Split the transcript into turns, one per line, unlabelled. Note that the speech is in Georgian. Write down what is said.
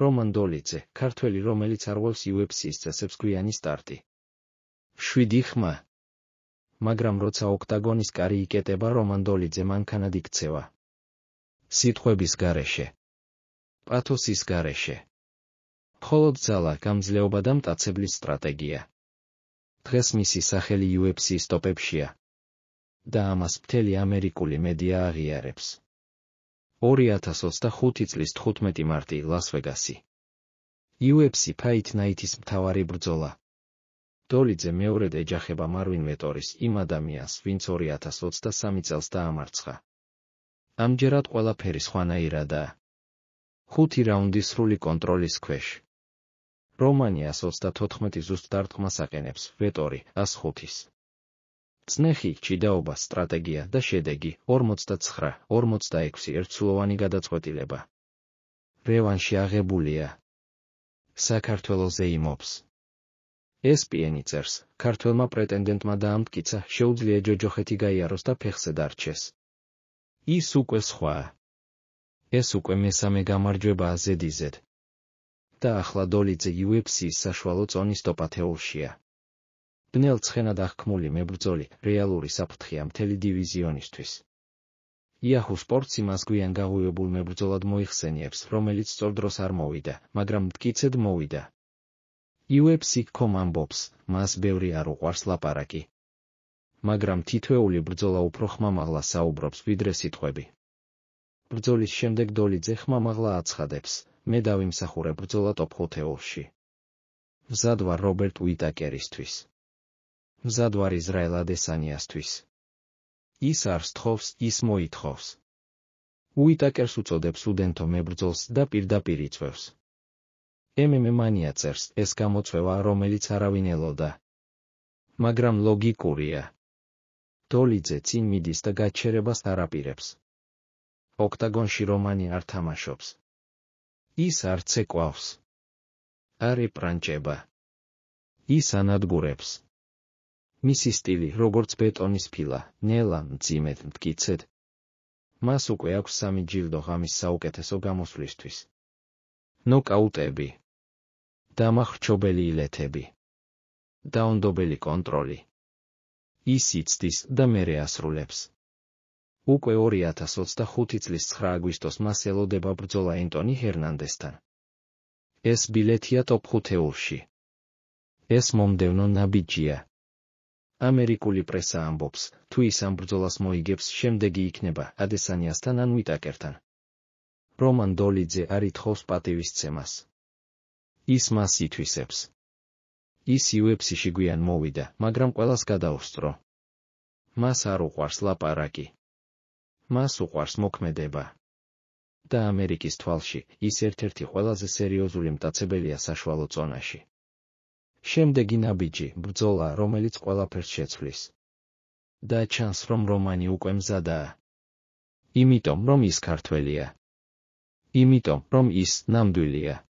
რომან დოლიძე, ქართველი, რომელიც არღვევს UFC-ის წესებს, გვიანი სტარტი. 7 ხმა. მაგრამ როცა ოქტაგონის კარი იკეტება, რომან დოლიძე მანქანად იქცევა. სიტყვების გარეშე. პათოსის გარეშე. მხოლოდ ძალა, გამძლეობა და მტაცებლის სტრატეგია. დღეს მისი სახელი UFC-ის ტოპებშია. და ამას მთელი ამერიკული მედია აღიარებს. 2025 წლის 15 მარტი, ლას-ვეგასი. UFC Fight Night-ის მთავარი ბრძოლა. დოლიძე მეორედ ეჯახება მარვინ ვეტორის, იმ ადამიანს, ვინც 2023 წელს დაამარცხა. ამჯერად ყველაფერი სხვანაირადაა. 5 რაუნდი სრული კონტროლის ქვეშ. რომანი 134 ზუსტ დარტყმას აყენებს, ვეტორი 105-ის. წნეხი, ჭიდაობა, სტრატეგია და შედეგი 49-46 ერთსულოვანი გადაწყვეტილება. რევანში აღებულია. საქართველოზე იმობს. ESPN-ი წერს, ქართველმა პრეტენდენტმა დაამტკიცა, შეუძლია ჯოჯოხეთი გაიაროს და ფეხზე დარჩეს. ის უკვე სხვაა. ეს უკვე მესამე გამარჯვებაა ზედიზედ. და ახლა დოლიძე UFC-ის საშუალო წონის ტოპ-10-ში. ბნელ ცხენად აღქმული მებრძოლი, რეალური საფრთხეა მთელი დივიზიონისთვის. Yahoo Sports იმას გვიან გაღვივებულ მებრძოლად მოიხსენიებს, რომელიც სწორ დროს არ მოვიდა, მაგრამ მტკიცედ მოვიდა. UFC.com ამბობს, მას ბევრი არ უყვარს ლაპარაკი. მაგრამ თითოეული ბრძოლა უფრო ხმამაღლა საუბრობს, ვიდრე სიტყვები. ბრძოლის შემდეგ დოლიძე ხმამაღლა აცხადებს, მე დავიმსახურე ბრძოლა ტოპ-5-ში. მზად ვარ რობერტ უიტაკერისთვის. მზად ვარ ისრაელ ადესანიასთვის. ის არ სთხოვს, ის მოითხოვს. უიტაკერს უწოდებს უდენთო მებრძოლს და პირდაპირ იწვევს. MMA მანია წერს, ეს გამოწვევა, რომელიც არავინ ელოდა. მაგრამ ლოგიკურია. დოლიძე წინ მიდის და გაჩერებას არ აპირებს. ოქტაგონში რომანი არ თამაშობს. ის არ ცეკვავს. არ ეპრანჭება. ის ანადგურებს. მისი სტილი, როგორც ბეტონის ფილა, ნელა, მძიმედ, მტკიცედ. მას უკვე აქვს 3 ჯილდო ღამის საუკეთესო გამოსვლისთვის. ნოკაუტები. დამახრჩობელი ილეთები. დაუნდობელი კონტროლი. ის იცდის და მერე ასრულებს. უკვე 2025 წლის 9 აგვისტოს მას ელოდება ბრძოლა ენტონი ჰერნანდესთან. ეს ბილეთია ტოპ-5-ში. ეს მომდევნო ნაბიჯია. ამერიკული პრესა ამბობს, თუ ის ამ ბრძოლას მოიგებს, შემდეგი იქნება ადესანიასთან ან უიტაკერთან. რომან დოლიძე არ ითხოვს პატივისცემას. ის მას ითვისებს. ის UFC-ში გვიან მოვიდა, მაგრამ ყველას გადაუსწრო. მას არ უყვარს ლაპარაკი. მას უყვარს მოქმედება. და ამერიკის თვალში, ის ერთ-ერთი ყველაზე სერიოზული მტაცებელია საშუალო წონაში. შემდეგი ნაბიჯი, ბრძოლა, რომელიც ყველაფერს შეცვლის. და ჩანს, რომ რომანი უკვე მზადაა. იმიტომ, რომ ის ქართველია. იმიტომ, რომ ის ნამდვილია.